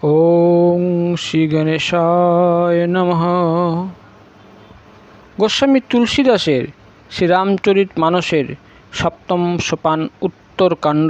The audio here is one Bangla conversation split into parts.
ওং শ্রী গণেশায় নমঃ। গোস্বামী তুলসীদাসের শ্রীরামচরিতমানসের সপ্তম সোপান উত্তরকাণ্ড।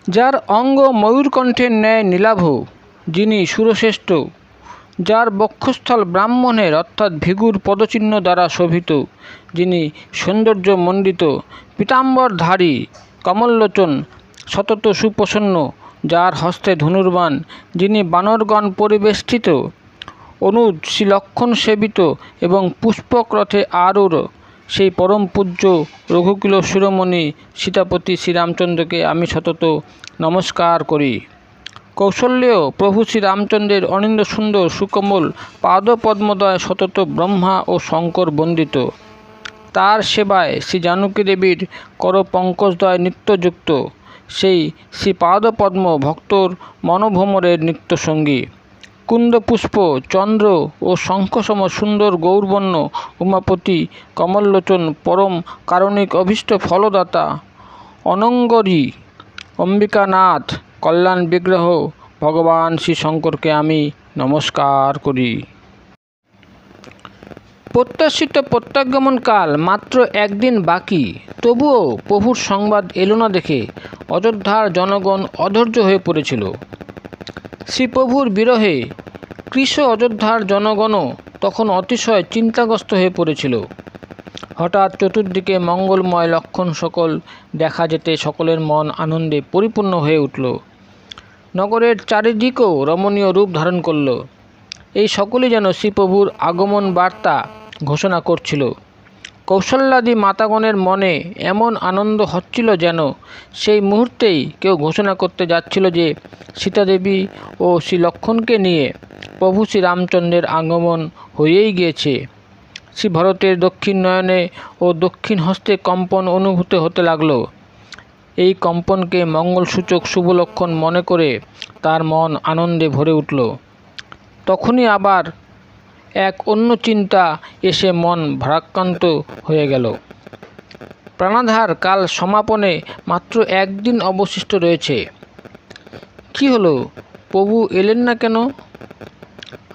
যার অঙ্গ ময়ূরকণ্ঠের ন্যায় নীলাভ, যিনি সুরশ্রেষ্ঠ, যার বক্ষস্থল ব্রাহ্মণের অর্থাৎ ভিগুর পদচিহ্ন দ্বারা শোভিত, যিনি সৌন্দর্যমণ্ডিত, পীতাম্বরধারী, কমললোচন, সতত সুপ্রসন্ন, যার হস্তে ধনুর্বাণ, যিনি বানরগণ পরিবেষ্টিত, অনুজ শ্রীলক্ষ্মণ সেবিত এবং পুষ্পক্রথে আরূঢ়, সেই পরম পূজ্য রঘুকুল শিরোমণি সীতাপতি শ্রীরামচন্দ্রকে আমি সতত নমস্কার করি। কৌশল্যেও প্রভু শ্রীরামচন্দ্রের অনিন্দ সুন্দর সুকোমল পাদপদ্মদয় সতত ব্রহ্মা ও শঙ্কর বন্দিত। তার সেবায় শ্রী জানকী দেবীর কর পঙ্কজদ্বয় নিত্যযুক্ত, সেই শ্রীপাদপদ্ম ভক্তর মনোভ্রমরের নিত্যসঙ্গী। কুন্দপুষ্প, চন্দ্র ও শঙ্খসম সুন্দর গৌরবর্ণ উমাপতি, কমললোচন, পরম কারণিক অভীষ্ট ফলদাতা, অনঙ্গরী, অম্বিকানাথ, কল্যাণ বিগ্রহ ভগবান শ্রী শঙ্করকে আমি নমস্কার করি। প্রত্যাশিত প্রত্যাগমনকাল মাত্র একদিন বাকি, তবুও প্রভুর সংবাদ এলো না দেখে অযোধ্যার জনগণ অধৈর্য হয়ে পড়েছিল। শ্রীপ্রভুর বিরহে কৃশ অযোধ্যার জনগণও তখন অতিশয় চিন্তাগ্রস্ত হয়ে পড়েছিল। হঠাৎ চতুর্দিকে মঙ্গলময় লক্ষণ সকল দেখা যেতে সকলের মন আনন্দে পরিপূর্ণ হয়ে উঠল। নগরের চারিদিকেও রমণীয় রূপ ধারণ করল। এই সকলেই যেন শ্রীপ্রভুর আগমন বার্তা ঘোষণা করছিল। কৌশল্যাদি মাতাগণের মনে এমন আনন্দ হচ্ছিল যেন সেই মুহূর্তেই কেউ ঘোষণা করতে যাচ্ছিল যে সীতাদেবী ও শ্রীলক্ষ্মণকে নিয়ে প্রভু শ্রীরামচন্দ্রের আগমন হয়েই গিয়েছে। শ্রী ভরতের দক্ষিণ নয়নে ও দক্ষিণ হস্তে কম্পন অনুভূত হতে লাগল। এই কম্পনকে মঙ্গলসূচক শুভলক্ষণ মনে করে তার মন আনন্দে ভরে উঠল। তখনই আবার এক অন্য চিন্তা এসে মন ভারাক্রান্ত হয়ে গেল। প্রাণাধার কাল সমাপনে মাত্র একদিন অবশিষ্ট রয়েছে। কি হলো, প্রভু এলেন না কেন?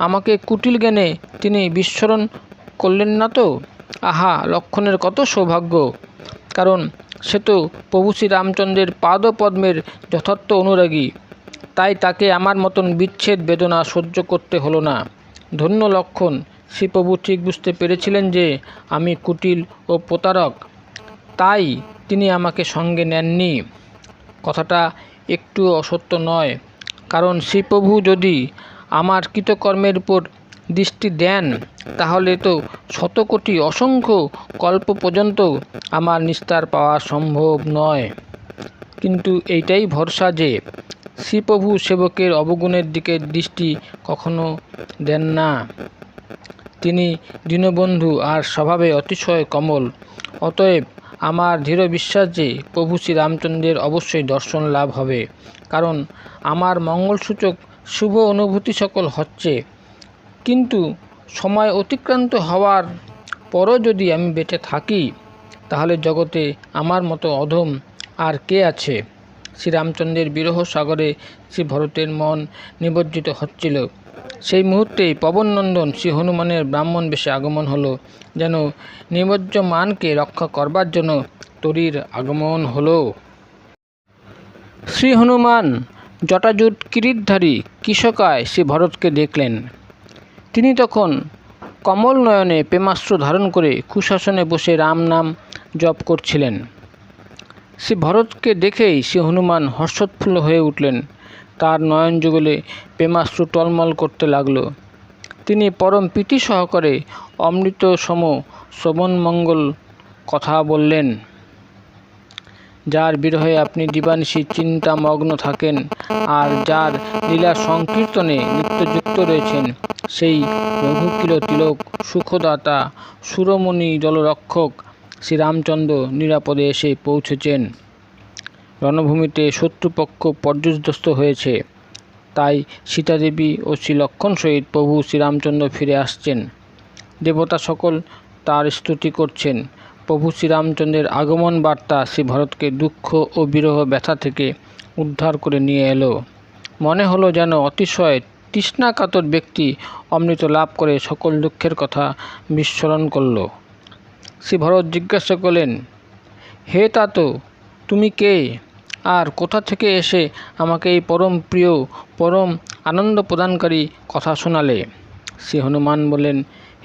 আমাকে কুটিল জ্ঞানে তিনি বিস্মরণ করলেন না তো? আহা, লক্ষণের কত সৌভাগ্য! কারণ সে তো প্রভু শ্রীরামচন্দ্রের পাদপদ্মের যথার্থ অনুরাগী, তাই তাকে আমার মতন বিচ্ছেদ বেদনা সহ্য করতে হলো না। ধন্য লক্ষণ! শ্রীপ্রভু ঠিক বুঝতে পেরেছিলেন যে আমি কুটিল ও প্রতারক, তাই তিনি আমাকে সঙ্গে নেননি। কথাটা একটু অসত্য নয়, কারণ শ্রীপ্রভু যদি আমার কৃতকর্মের উপর দৃষ্টি দেন তাহলে তো শতকোটি অসংখ্য কল্প পর্যন্ত আমার নিস্তার পাওয়া সম্ভব নয়। কিন্তু এইটাই ভরসা যে শ্রীপ্রভু সেবকের অবগুণের দিকে দৃষ্টি কখনো দেন না। তিনি দীনবন্ধু আর স্বভাবে অতিশয় কমল। অতএব আমার দৃঢ় বিশ্বাস যে প্রভু শ্রীরামচন্দ্রের অবশ্যই দর্শন লাভ হবে, কারণ আমার মঙ্গলসূচক শুভ অনুভূতি সকল হচ্ছে। কিন্তু সময় অতিক্রান্ত হওয়ার পরও যদি আমি বেঁচে থাকি তাহলে জগতে আমার মতো অধম আর কে আছে? শ্রীরামচন্দ্রের বিরহ সাগরে শ্রী ভরতের মন নিমজ্জিত হচ্ছিল। সেই মুহূর্তেই পবননন্দন শ্রী হনুমানের ব্রাহ্মণ বেশে আগমন হলো, যেন নিমজ্জমানকে রক্ষা করবার জন্য তরীর আগমন হলো। শ্রী হনুমান জটাজুট কিরীটধারী কৃশকায় শ্রী ভরতকে দেখলেন। তিনি তখন কমল নয়নে প্রেমাশ্রু ধারণ করে কুশাসনে বসে রাম নাম জপ করছিলেন। শ্রী ভরতকে দেখেই শ্রী হনুমান হর্ষোৎফুল্ল হয়ে উঠলেন। তার নয়ন যুগলে প্রেমাশ্রু টলমল করতে লাগল। তিনি পরম প্রীতি সহকারে অমৃত সম শ্রবণমঙ্গল কথা বললেন। যার বিরহে আপনি দিবানিশি চিন্তামগ্ন থাকেন আর যার লীলা সংকীর্তনে নিত্যযুক্ত রয়েছেন, সেই রঘুকুল তিলক সুখদাতা সুরমণি জলরক্ষক শ্রীরামচন্দ্র নিরাপদে এসে পৌঁছেছেন। রণভূমিতে শত্রুপক্ষ পর্যুদস্ত হয়েছে, তাই সীতাদেবী ও শ্রীলক্ষ্মণ সহিত প্রভু শ্রীরামচন্দ্র ফিরে আসছেন। দেবতা সকল তার স্তুতি করছেন। প্রভু শ্রীরামচন্দ্রের আগমন বার্তা শ্রী ভরতকে দুঃখ ও বিরহ ব্যথা থেকে উদ্ধার করে নিয়ে এলো। মনে হলো যেন অতিশয় তৃষ্ণাকাতর ব্যক্তি অমৃত লাভ করে সকল দুঃখের কথা বিস্মরণ করল। শ্রী ভরত জিজ্ঞাসা করলেন, হে তাত, তুমি কে, আর কোথা থেকে এসে আমাকে এই পরম প্রিয় পরম আনন্দ প্রদানকারী কথা শোনালে? শ্রী হনুমান বললেন,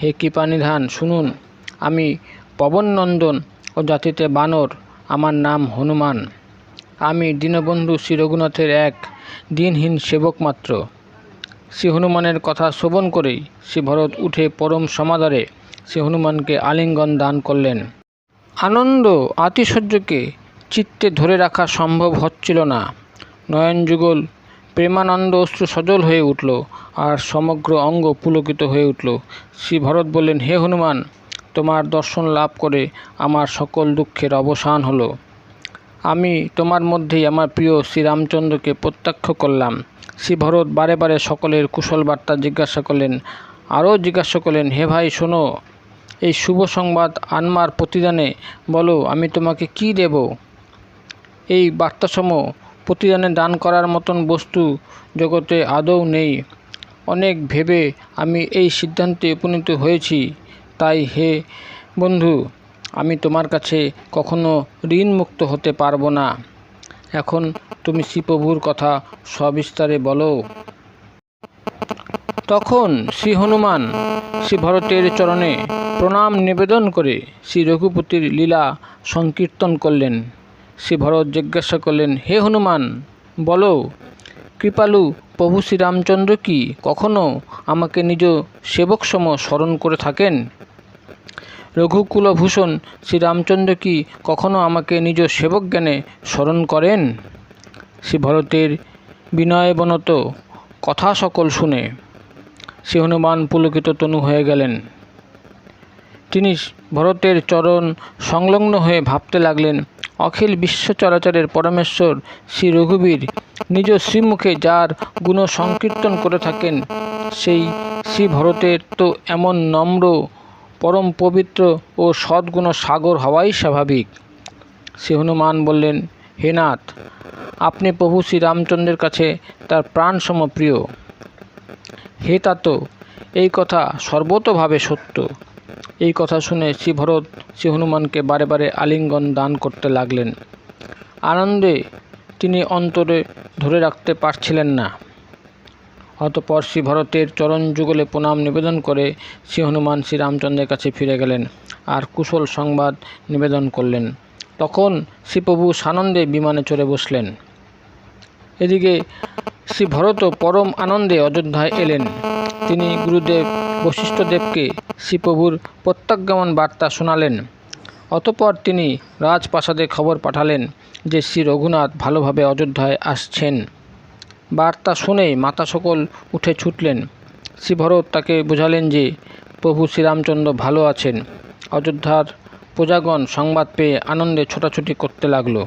হে কৃপানিধান, শুনুন, আমি পবননন্দন ও জাতিতে বানর, আমার নাম হনুমান। আমি দীনবন্ধু শ্রী রঘুনাথের এক দিনহীন সেবক মাত্র। শ্রী হনুমানের কথা শ্রবণ করেই শ্রী ভরত উঠে পরম সমাদরে শ্রী হনুমানকে আলিঙ্গন দান করলেন। আনন্দ আতিশয্যকে চিত্তে ধরে রাখা সম্ভব হচ্ছিল না। নয়নযুগল প্রেমানন্দ অশ্রু সজল হয়ে উঠল, আর সমগ্র অঙ্গ পুলকিত হয়ে উঠল। শ্রী ভরত বললেন, হে হনুমান, তোমার দর্শন লাভ করে আমার সকল দুঃখের অবসান হলো। আমি তোমার মধ্যেই আমার প্রিয় শ্রীরামচন্দ্রকে প্রত্যক্ষ করলাম। শ্রী ভরত বারে বারে সকলের কুশল বার্তা জিজ্ঞাসা করলেন। আরও জিজ্ঞাসা করলেন, হে ভাই, শোনো, এই শুভ সংবাদ আনমার প্রতিদানে বলো, আমি তোমাকে কি দেব? এই বার্তাসমূহ প্রতিদানে দান করার মতন বস্তু জগতে আদৌ নেই। অনেক ভেবে আমি এই সিদ্ধান্তে উপনীত হয়েছি। তাই হে বন্ধু, আমি তোমার কাছে কখনো ঋণমুক্ত হতে পারবো না। এখন তুমি শ্রীপ্রভুর কথা সবিস্তারে বলো। তখন শ্রী হনুমান শ্রী ভরতের চরণে প্রণাম নিবেদন করে শ্রী রঘুপতির লীলা সংকীর্তন করলেন। শ্রী ভরত জিজ্ঞাসা করলেন, হে হনুমান, বলো, কৃপালু প্রভু শ্রীরামচন্দ্র কি কখনো আমাকে নিজ সেবকসম স্মরণ করে থাকেন? রঘুকুলভূষণ শ্রীরামচন্দ্র কি কখনো আমাকে নিজ সেবক জ্ঞানে স্মরণ করেন? শ্রী ভরতের বিনয়বনত কথা সকল শুনে শ্রী হনুমান পুলকিত তনু হয়ে গেলেন। তিনি ভরতের চরণ সংলগ্ন হয়ে ভাবতে লাগলেন, অখিল বিশ্ব চরাচরের পরমেশ্বর শ্রী রঘুবীর নিজ শ্রীমুখে যার গুণ সংকীর্তন করে থাকেন, সেই শ্রী ভরতের তো এমন নম্র, পরম পবিত্র ও সদ্গুণ সাগর হওয়াই স্বাভাবিক। শ্রী হনুমান বললেন, হে নাথ, আপনি প্রভু শ্রীরামচন্দ্রের কাছে তার প্রাণসম প্রিয়। হে তাত, এই কথা সর্বতোভাবে সত্য। এই কথা শুনে শ্রী ভরত শ্রী হনুমানকে বারে বারে আলিঙ্গন দান করতে লাগলেন। আনন্দে তিনি অন্তরে ধরে রাখতে পারছিলেন না। অতঃপর শ্রী ভরতের চরণ যুগলে প্রণাম নিবেদন করে শ্রী হনুমান শ্রীরামচন্দ্রের কাছে ফিরে গেলেন আর কুশল সংবাদ নিবেদন করলেন। তখন শ্রীপ্রভু সানন্দে বিমানে চড়ে বসলেন। এদিকে শ্রী ভরত পরম আনন্দে অযোধ্যায় এলেন। তিনি গুরুদেব বশিষ্ঠদেবকে শ্রীপ্রভুর প্রত্যাগমন বার্তা শোনালেন। অতঃপর তিনি রাজপ্রাসাদে খবর পাঠালেন যে শ্রী রঘুনাথ ভালোভাবে অযোধ্যায় আসছেন। বার্তা শুনেই মাতা সকল উঠে ছুটলেন। শ্রী ভরত তাকে বোঝালেন যে প্রভু শ্রীরামচন্দ্র ভালো আছেন। অযোধ্যার প্রজাগণ সংবাদ পেয়ে আনন্দে ছোটাছুটি করতে লাগলো।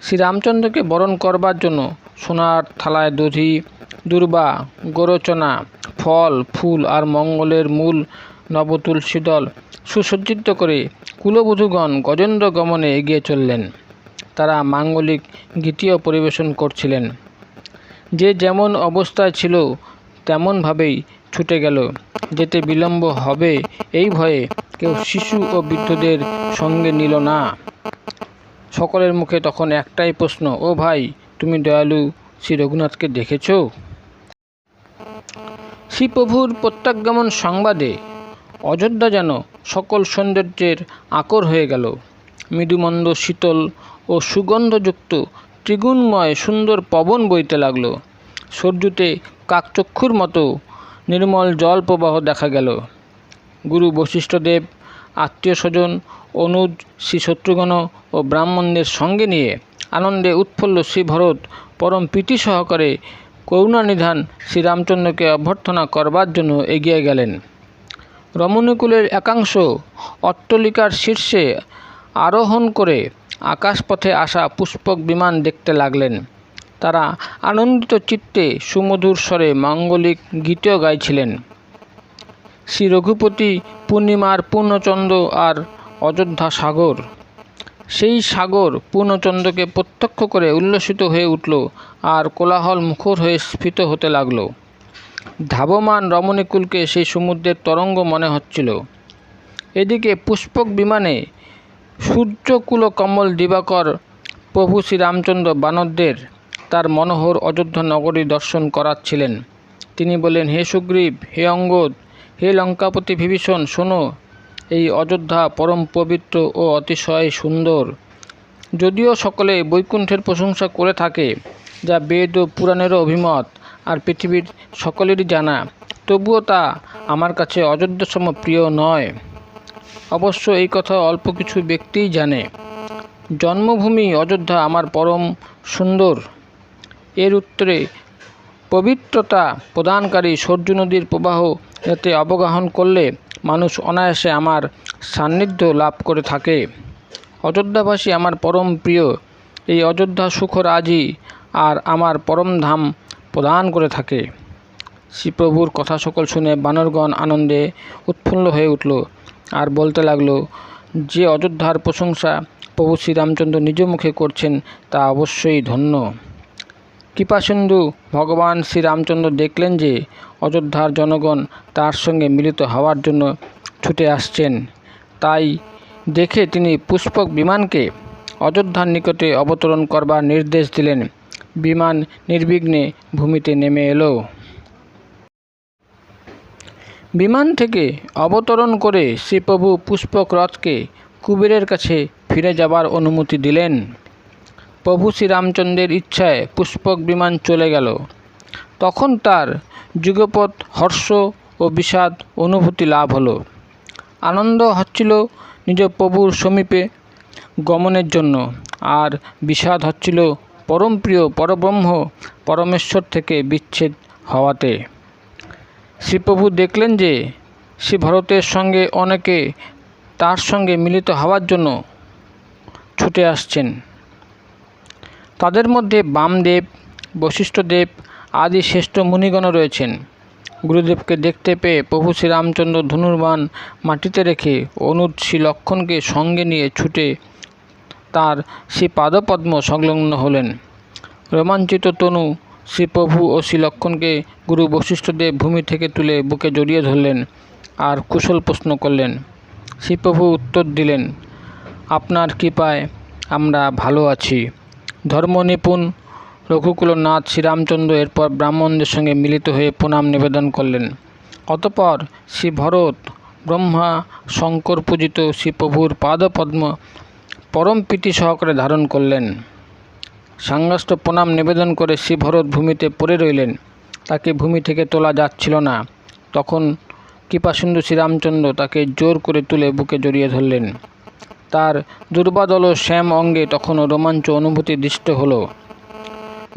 শ্রীরামচন্দ্রকে বরণ করবার জন্য সোনার থালায় দধি, দুর্বা, গোরচনা, ফল ফুল আর মঙ্গলের মূল নবতুলসী দল সুসজ্জিত করে কুলবধূগণ গজেন্দ্র গমনে এগিয়ে চললেন। তারা মাঙ্গলিক গীতিও পরিবেশন করছিলেন। যে যেমন অবস্থায় ছিল তেমনভাবেই ছুটে গেল। যেতে বিলম্ব হবে এই ভয়ে কেউ শিশু ও বৃদ্ধদের সঙ্গে নিল না। সকলের মুখে তখন একটাই প্রশ্ন, ও ভাই, তুমি দয়ালু শ্রী রঘুনাথকে দেখেছ? শ্রীপ্রভুর প্রত্যাগমন সংবাদে অযোধ্যা যেন সকল সৌন্দর্যের আকর হয়ে গেল। মৃদুমন্দ শীতল ও সুগন্ধযুক্ত ত্রিগুণময় সুন্দর পবন বইতে লাগলো। সরযূতে কাকচক্ষুর মতো নির্মল জল প্রবাহ দেখা গেল। গুরু বশিষ্ঠদেব, আত্মীয় স্বজন, অনুজ, শ্রী শত্রুঘ্ন ও ব্রাহ্মণদের সঙ্গে নিয়ে আনন্দে উৎফুল্ল শ্রী ভরত পরম প্রীতি সহকারে করুণানিধান শ্রীরামচন্দ্রকে অভ্যর্থনা করবার জন্য এগিয়ে গেলেন। রমণীকুলের একাংশ অট্টালিকার শীর্ষে আরোহণ করে আকাশপথে আসা পুষ্পক বিমান দেখতে লাগলেন। তারা আনন্দিত চিত্তে সুমধুর স্বরে মাঙ্গলিক গীতিও গাইছিলেন। শ্রী রঘুপতি, পূর্ণিমার পূর্ণচন্দ্র আর অযোধ্যা সাগর, সেই সাগর পূর্ণচন্দ্রকে প্রত্যক্ষ করে উল্লসিত হয়ে উঠল আর কোলাহল মুখর হয়ে স্ফীত হতে লাগল। ধাবমান রমণীকুলকে সেই সমুদ্রের তরঙ্গ মনে হচ্ছিল। এদিকে পুষ্পক বিমানে সূর্যকুল কমল দিবাকর প্রভু শ্রীরামচন্দ্র বানরদের তার মনোহর অযোধ্যা নগরী দর্শন করাচ্ছিলেন। তিনি বললেন, হে সুগ্রীব, হে অঙ্গদ, হে লঙ্কাপতি বিভীষণ, শোনো, এই অযোধ্যা পরম পবিত্র ও অতিশয় সুন্দর। যদিও সকলে বৈকুণ্ঠের প্রশংসা করে থাকে, যা বেদ ও পুরাণেরও অভিমত আর পৃথিবীর সকলেরই জানা, তবুও তা আমার কাছে অযোধ্যাসম প্রিয় নয়। অবশ্য এই কথা অল্প কিছু ব্যক্তিই জানে। জন্মভূমি অযোধ্যা আমার পরম সুন্দর। এর উত্তরে পবিত্রতা প্রদানকারী সরযূ নদীর প্রবাহ যাতে অবগাহন করলে মানুষ অনায়াসে আমার সান্নিধ্য লাভ করে থাকে। অযোধ্যাবাসী আমার পরম প্রিয়। এই অযোধ্যা সুখর আজই আর আমার পরম ধাম প্রদান করে থাকে। শ্রীপ্রভুর কথা সকল শুনে বানরগণ আনন্দে উৎফুল্ল হয়ে উঠল আর বলতে লাগল, যে অযোধ্যার প্রশংসা প্রভু শ্রীরামচন্দ্র নিজ মুখে করছেন তা অবশ্যই ধন্য। কৃপাসিন্ধু ভগবান শ্রীরামচন্দ্র দেখলেন যে অযোধ্যার জনগণ তার সঙ্গে মিলিত হওয়ার জন্য ছুটে আসছেন। তাই দেখে তিনি পুষ্পক বিমানকে অযোধ্যার নিকটে অবতরণ করবার নির্দেশ দিলেন। বিমান নির্বিঘ্নে ভূমিতে নেমে এলো। বিমান থেকে অবতরণ করে শ্রীপ্রভু পুষ্পক রথকে কুবেরের কাছে ফিরে যাবার অনুমতি দিলেন। প্রভু শ্রীরামচন্দ্রের ইচ্ছায় পুষ্পক বিমান চলে গেল। তখন তার যুগপৎ হর্ষ ও বিষাদ অনুভূতি লাভ হলো। আনন্দ হচ্ছিল নিজ প্রভুর সমীপে গমনের জন্য, আর বিষাদ হচ্ছিল পরমপ্রিয় পরব্রহ্ম পরমেশ্বর থেকে বিচ্ছেদ হওয়াতে। শ্রীপ্রভু দেখলেন যে শ্রী ভরতের সঙ্গে অনেকে তার সঙ্গে মিলিত হওয়ার জন্য ছুটে আসছেন। তাদের মধ্যে বামদেব, বশিষ্ঠদেব আদি শ্রেষ্ঠ মুনিগণও রয়েছেন। গুরুদেবকে দেখতে পেয়ে প্রভু শ্রীরামচন্দ্র ধনুর্বাণ মাটিতে রেখে অনুজ শ্রী লক্ষ্মণকে সঙ্গে নিয়ে ছুটে তার শ্রী পাদপদ্ম সংলগ্ন হলেন। রোমাঞ্চিত তনু শ্রীপ্রভু ও শ্রী লক্ষ্মণকে গুরু বশিষ্ঠদেব ভূমি থেকে তুলে বুকে জড়িয়ে ধরলেন আর কুশল প্রশ্ন করলেন। শ্রীপ্রভু উত্তর দিলেন, আপনার কৃপায় আমরা ভালো আছি। ধর্মনিপুণ রঘুকুলনাথ শ্রীরামচন্দ্র এরপর ব্রাহ্মণদের সঙ্গে মিলিত হয়ে প্রণাম নিবেদন করলেন। অতঃপর শ্রী ভরত ব্রহ্মা শঙ্কর পূজিত শ্রীপ্রভুর পাদপদ্ম পরম প্রীতি সহকারে ধারণ করলেন। সাঙ্গাষ্ট প্রণাম নিবেদন করে শ্রী ভরত ভূমিতে পড়ে রইলেন। তাকে ভূমি থেকে তোলা যাচ্ছিল না। তখন কৃপাসিন্ধু শ্রীরামচন্দ্র তাকে জোর করে তুলে বুকে জড়িয়ে ধরলেন। তার দুর্বাদল শ্যাম অঙ্গে তখনও রোমাঞ্চ অনুভূতি দৃষ্ট হলো।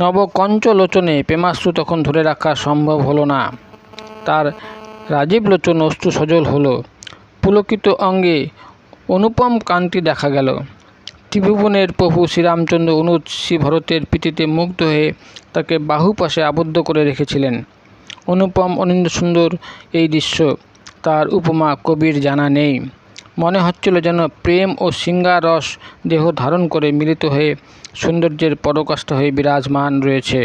নবকঞ্চ লোচনে প্রেমাশ্রু তখন ধরে রাখা সম্ভব হলো না। তার রাজীব লোচন অশ্রু সজল হলো। পুলকিত অঙ্গে অনুপম কান্তি দেখা গেল। ত্রিভুবনের প্রভু শ্রীরামচন্দ্র অনুজ শ্রী ভরতের প্রীতিতে মুগ্ধ হয়ে তাকে বাহুপাশে আবদ্ধ করে রেখেছিলেন। অনুপম অনিন্দ সুন্দর এই দৃশ্য, তার উপমা কবির জানা নেই। মনে হচ্ছিল যেন প্রেম ও শৃঙ্গার রস দেহ ধারণ করে মিলিত হয়ে সৌন্দর্যের পরাকাষ্ঠা হয়ে বিরাজমান রয়েছে।